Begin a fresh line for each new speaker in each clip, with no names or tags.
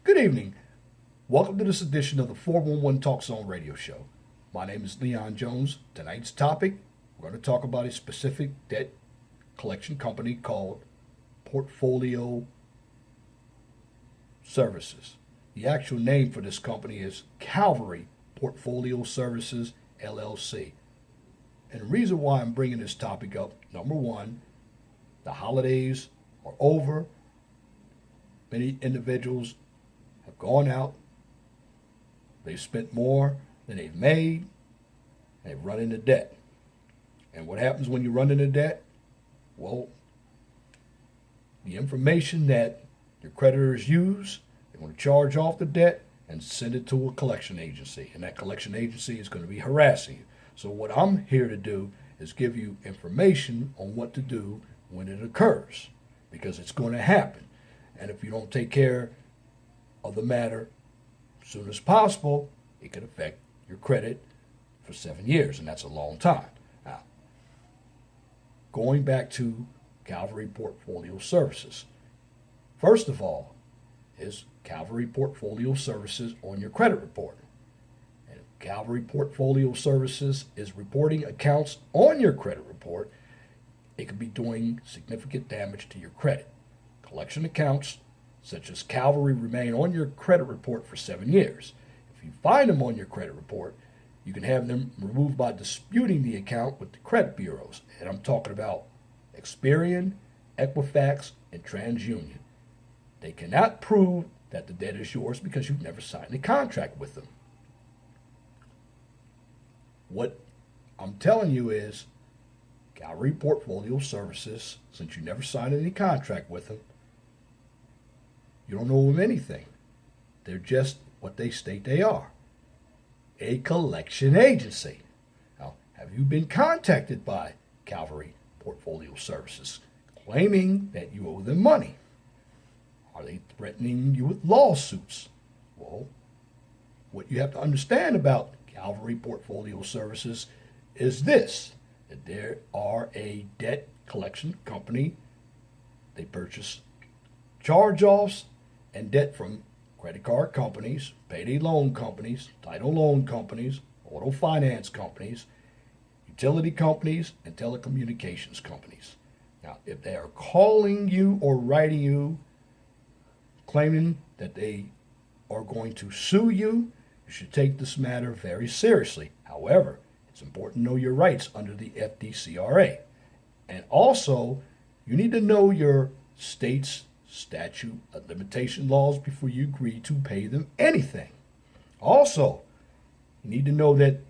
Good evening. Welcome to this edition of the 411 Talk Zone radio show. My name is Leon Jones. Tonight's topic, we're going to talk about a specific debt collection company called Portfolio Services. The actual name for this company is Calvary Portfolio Services, LLC. And the reason why I'm bringing this topic up, number one, the holidays are over. Many individuals have gone out. They've spent more than they've made. They've run into debt. And what happens when you run into debt? Well, the information that your creditors use, they want to charge off the debt and send it to a collection agency. And that collection agency is going to be harassing you. So what I'm here to do is give you information on what to do when it occurs, because it's going to happen. And if you don't take care of the matter as soon as possible, it could affect your credit for 7 years, and that's a long time. Now, going back to Calvary Portfolio Services. First of all, is Calvary Portfolio Services on your credit report. And if Calvary Portfolio Services is reporting accounts on your credit report, it could be doing significant damage to your credit. Collection accounts such as Calvary remain on your credit report for 7 years. If you find them on your credit report, you can have them removed by disputing the account with the credit bureaus. And I'm talking about Experian, Equifax, and TransUnion. They cannot prove that the debt is yours because you've never signed a contract with them. What I'm telling you is, Calvary Portfolio Services, since you never signed any contract with them, you don't know them anything. They're just what they state they are, a collection agency. Now, have you been contacted by Calvary Portfolio Services claiming that you owe them money? Are they threatening you with lawsuits? Well, what you have to understand about Calvary Portfolio Services is this, that they are a debt collection company. They purchase charge-offs and debt from credit card companies, payday loan companies, title loan companies, auto finance companies, utility companies, and telecommunications companies. Now, if they are calling you or writing you claiming that they are going to sue you, you should take this matter very seriously. However, it's important to know your rights under the FDCRA. And also, you need to know your state's statute of limitation laws before you agree to pay them anything. Also, you need to know that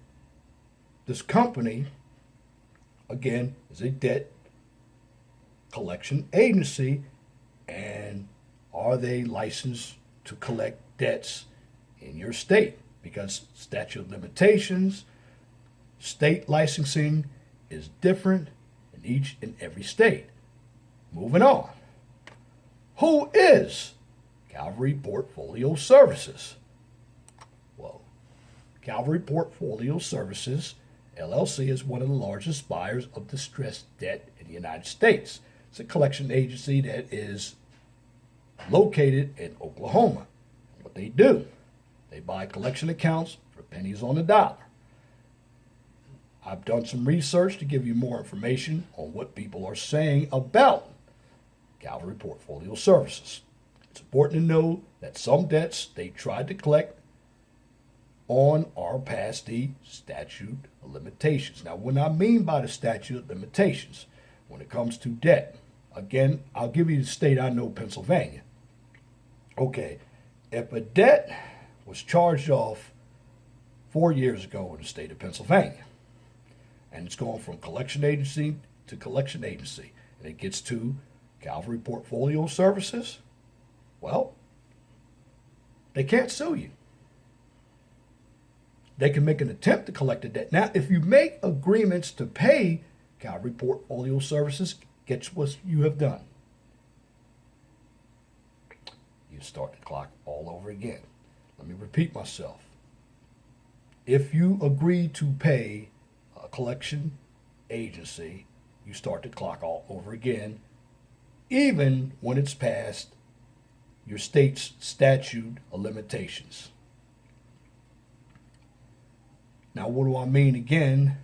this company, again, is a debt collection agency, and are they licensed to collect debts in your state? Because statute of limitations, state licensing is different in each and every state. Moving on. Who is Calvary Portfolio Services? Well, Calvary Portfolio Services, LLC, is one of the largest buyers of distressed debt in the United States. It's a collection agency that is located in Oklahoma. What they do, they buy collection accounts for pennies on the dollar. I've done some research to give you more information on what people are saying about Calvary Portfolio Services. It's important to know that some debts they tried to collect on are past the statute of limitations. Now, what I mean by the statute of limitations, when it comes to debt, again, I'll give you the state I know, Pennsylvania. Okay, if a debt was charged off 4 years ago in the state of Pennsylvania, and it's going from collection agency to collection agency, and it gets to Calvary Portfolio Services, well, they can't sue you. They can make an attempt to collect the debt. Now, if you make agreements to pay Calvary Portfolio Services, guess what you have done? You start the clock all over again. Let me repeat myself. If you agree to pay a collection agency, you start the clock all over again, even when it's past your state's statute of limitations. Now, what do I mean again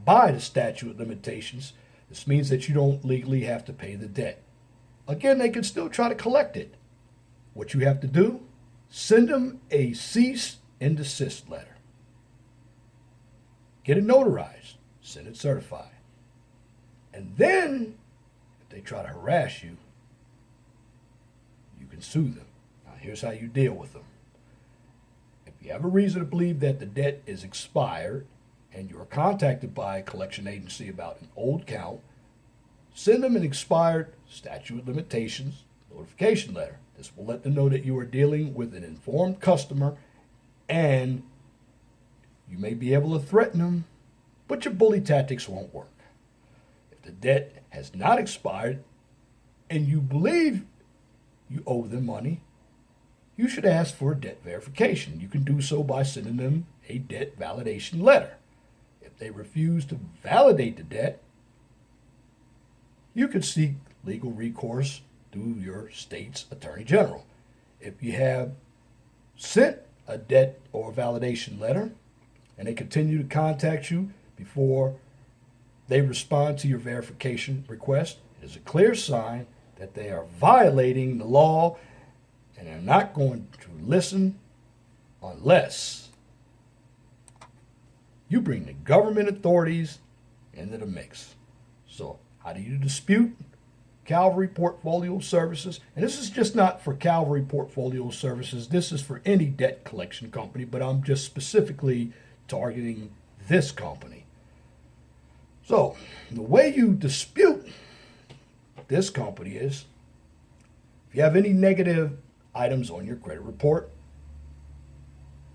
by the statute of limitations? This means that you don't legally have to pay the debt. Again, they can still try to collect it. What you have to do, send them a cease and desist letter. Get it notarized, send it certified. And then, if they try to harass you, you can sue them. Now, here's how you deal with them. If you have a reason to believe that the debt is expired and you are contacted by a collection agency about an old count, send them an expired statute of limitations notification letter. This will let them know that you are dealing with an informed customer, and you may be able to threaten them, but your bully tactics won't work. If the debt has not expired and you believe you owe them money, you should ask for a debt verification. You can do so by sending them a debt validation letter. If they refuse to validate the debt, you could seek legal recourse through your state's attorney general. If you have sent a debt or validation letter and they continue to contact you before they respond to your verification request, it is a clear sign that they are violating the law, and they're not going to listen unless you bring the government authorities into the mix. So, how do you dispute Calvary Portfolio Services? And this is just not for Calvary Portfolio Services. This is for any debt collection company, but I'm just specifically targeting this company. So, the way you dispute this company is, if you have any negative items on your credit report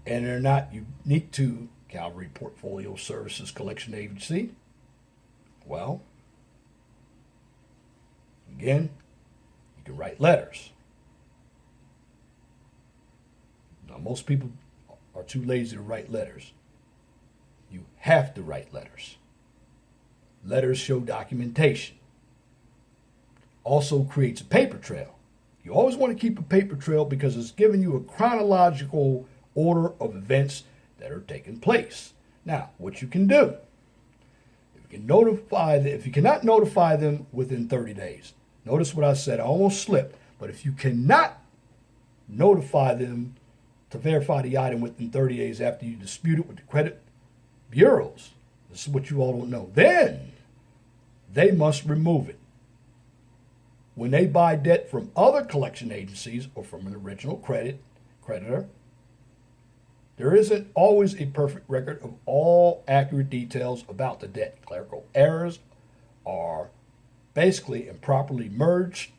and they're not unique to Calvary Portfolio Services Collection Agency, well, again, you can write letters. Now, most people are too lazy to write letters. You have to write letters. Letters show documentation. Also creates a paper trail. You always want to keep a paper trail because it's giving you a chronological order of events that are taking place. Now, what you can do, if you cannot notify them within 30 days, notice what I said, I almost slipped, but if you cannot notify them to verify the item within 30 days after you dispute it with the credit bureaus, this is what you all don't know, then they must remove it. When they buy debt from other collection agencies or from an original creditor, there isn't always a perfect record of all accurate details about the debt. Clerical errors are basically improperly merged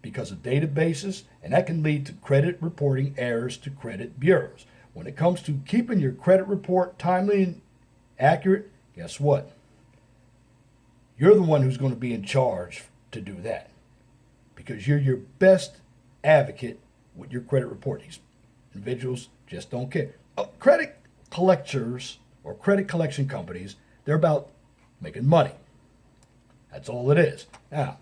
because of databases, and that can lead to credit reporting errors to credit bureaus. When it comes to keeping your credit report timely and accurate, guess what? You're the one who's going to be in charge to do that, because you're your best advocate with your credit report. These individuals just don't care. Credit collectors or credit collection companies, they're about making money. That's all it is. Now,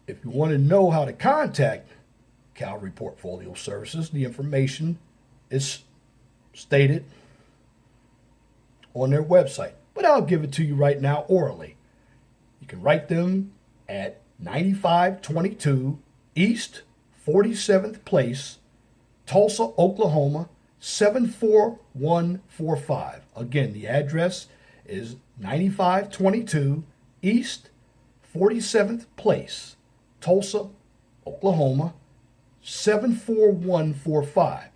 if you want to know how to contact Calvary Portfolio Services, the information is stated on their website. But I'll give it to you right now orally. You can write them at 9522 East 47th Place, Tulsa, Oklahoma, 74145. Again, the address is 9522 East 47th Place, Tulsa, Oklahoma, 74145.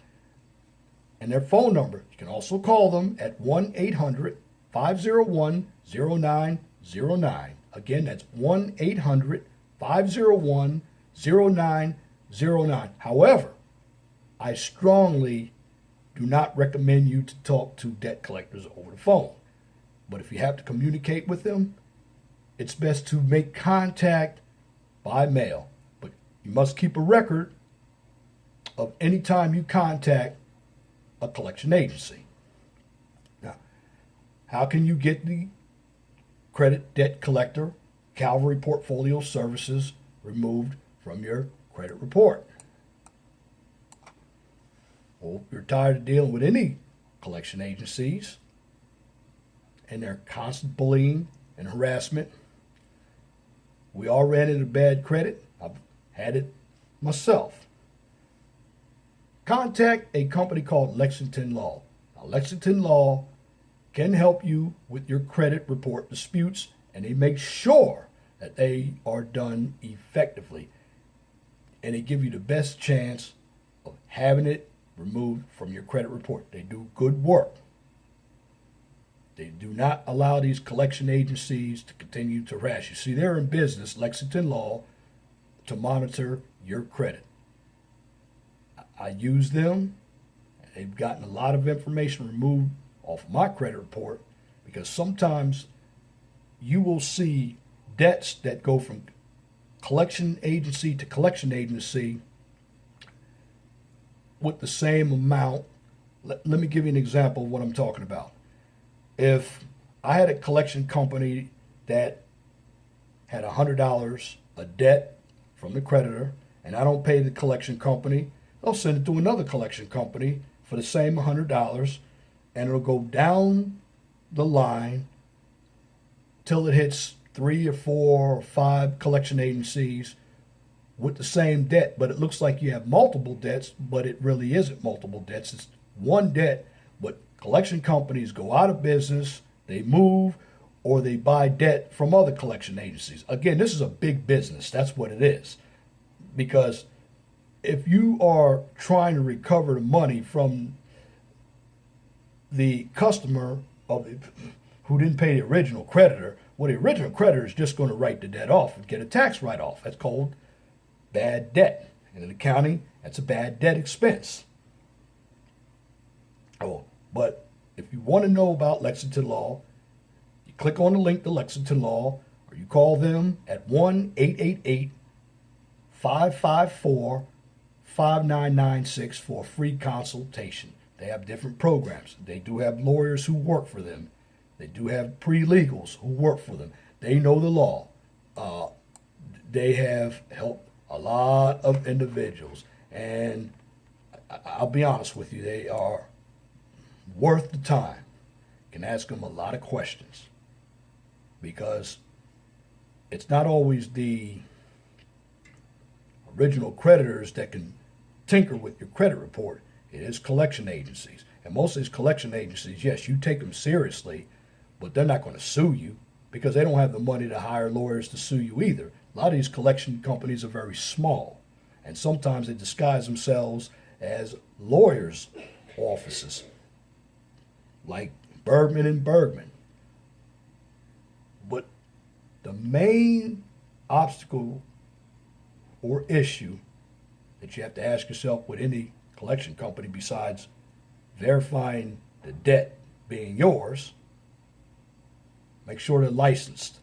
And their phone number, you can also call them at 1-800-501-0909. Again, that's 1-800-501-0909. However, I strongly do not recommend you to talk to debt collectors over the phone. But if you have to communicate with them, it's best to make contact by mail. But you must keep a record of any time you contact a collection agency. Now, how can you get the credit debt collector, Calvary Portfolio Services, removed from your credit report. Well, if you're tired of dealing with any collection agencies and their constant bullying and harassment, we all ran into bad credit. I've had it myself. Contact a company called Lexington Law. Now, Lexington Law can help you with your credit report disputes, and they make sure that they are done effectively. And they give you the best chance of having it removed from your credit report. They do good work. They do not allow these collection agencies to continue to harass you. See, they're in business, Lexington Law, to monitor your credit. I use them. They've gotten a lot of information removed off my credit report, because sometimes you will see debts that go from collection agency to collection agency with the same amount. Let me give you an example of what I'm talking about. If I had a collection company that had $100 a debt from the creditor, and I don't pay the collection company, they'll send it to another collection company for the same $100, and it'll go down the line till it hits 3 or 4 or 5 collection agencies with the same debt. But it looks like you have multiple debts, but it really isn't multiple debts. It's one debt, but collection companies go out of business, they move, or they buy debt from other collection agencies. Again, this is a big business. That's what it is. Because if you are trying to recover the money from the customer who didn't pay the original creditor, well, the original creditor is just going to write the debt off and get a tax write-off. That's called bad debt. And in accounting, that's a bad debt expense. Oh, but if you want to know about Lexington Law, you click on the link to Lexington Law, or you call them at 1-888-554-5996 for a free consultation. They have different programs. They do have lawyers who work for them. They do have pre-legals who work for them. They know the law. They have helped a lot of individuals. And I'll be honest with you, they are worth the time. You can ask them a lot of questions, because it's not always the original creditors that can tinker with your credit report. It is collection agencies. And most of these collection agencies, yes, you take them seriously, but they're not going to sue you, because they don't have the money to hire lawyers to sue you either. A lot of these collection companies are very small, and sometimes they disguise themselves as lawyers' offices, like Bergman and Bergman. But the main obstacle or issue that you have to ask yourself with any collection company, besides verifying the debt being yours, make sure they're licensed.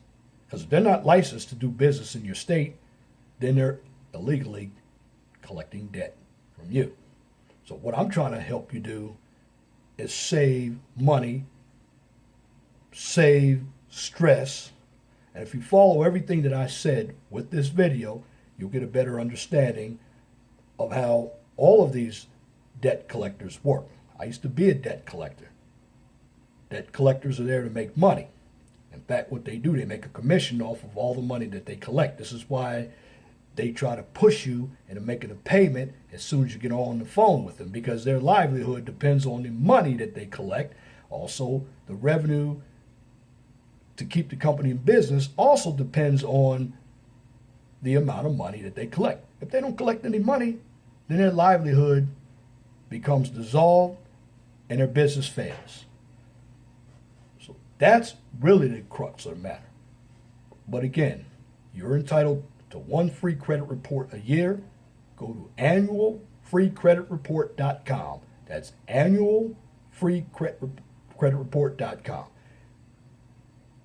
Because if they're not licensed to do business in your state, then they're illegally collecting debt from you. So what I'm trying to help you do is save money, save stress. And if you follow everything that I said with this video, you'll get a better understanding of how all of these debt collectors work. I used to be a debt collector. Debt collectors are there to make money. In fact, what they do, they make a commission off of all the money that they collect. This is why they try to push you into making a payment as soon as you get on the phone with them, because their livelihood depends on the money that they collect. Also, the revenue to keep the company in business also depends on the amount of money that they collect. If they don't collect any money, then their livelihood becomes dissolved and their business fails. So that's really the crux of the matter. But again, you're entitled to one free credit report a year. Go to annualfreecreditreport.com. That's annualfreecreditreport.com.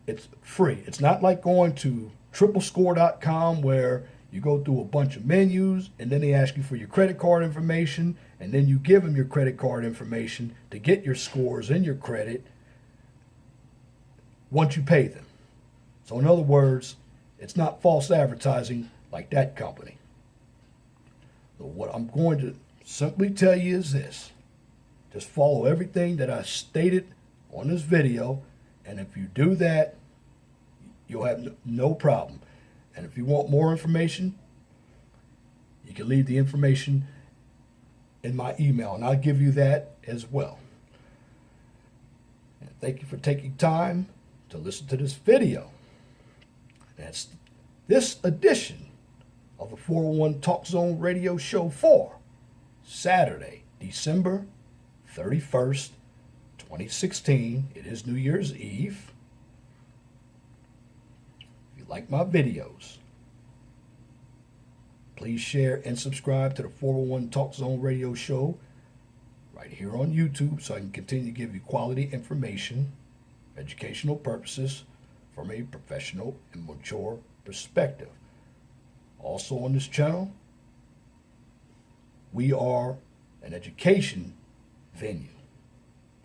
It's free. It's not like going to triplescore.com where you go through a bunch of menus and then they ask you for your credit card information, and then you give them your credit card information to get your scores and your credit once you pay them. So in other words, it's not false advertising like that company. So what I'm going to simply tell you is this. Just follow everything that I stated on this video, and if you do that, you'll have no problem. And if you want more information, you can leave the information in my email, and I'll give you that as well. And thank you for taking time to listen to this video. That's this edition of the 401 Talk Zone Radio Show for Saturday, December 31st, 2016. It is New Year's Eve. If you like my videos, please share and subscribe to the 401 Talk Zone Radio Show right here on YouTube so I can continue to give you quality information, educational purposes from a professional and mature perspective. Also on this channel, we are an education venue.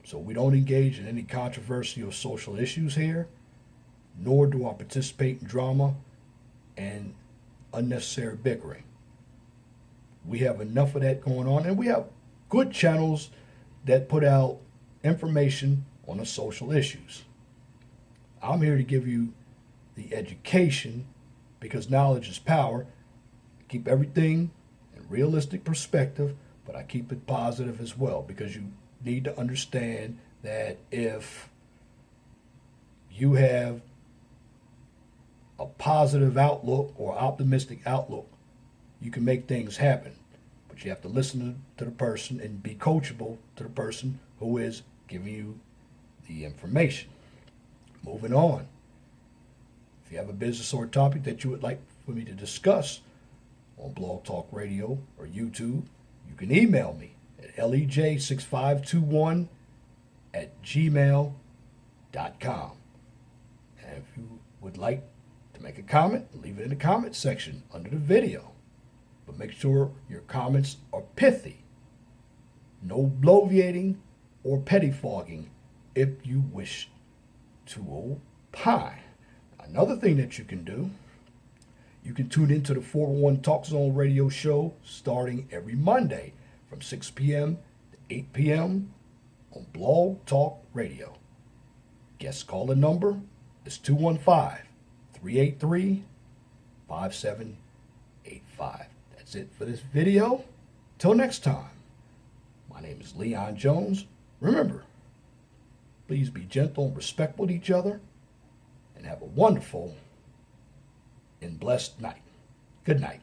So we don't engage in any controversial social issues here, nor do I participate in drama and unnecessary bickering. We have enough of that going on, and we have good channels that put out information on the social issues. I'm here to give you the education because knowledge is power. Keep everything in realistic perspective, but I keep it positive as well because you need to understand that if you have a positive outlook or optimistic outlook, you can make things happen. But you have to listen to the person and be coachable to the person who is giving you the information. Moving on. If you have a business or a topic that you would like for me to discuss on Blog Talk Radio or YouTube, you can email me at lej6521@gmail.com. And if you would like to make a comment, leave it in the comment section under the video. But make sure your comments are pithy. No bloviating or pettifogging if you wish to opine. Another thing that you can do, you can tune into the 401 Talk Zone Radio Show starting every Monday from 6 p.m. to 8 p.m. on Blog Talk Radio. Guest caller number is 215-383-5785. That's it for this video. Till next time, my name is Leon Jones. Remember, please be gentle and respectful to each other and have a wonderful and blessed night. Good night.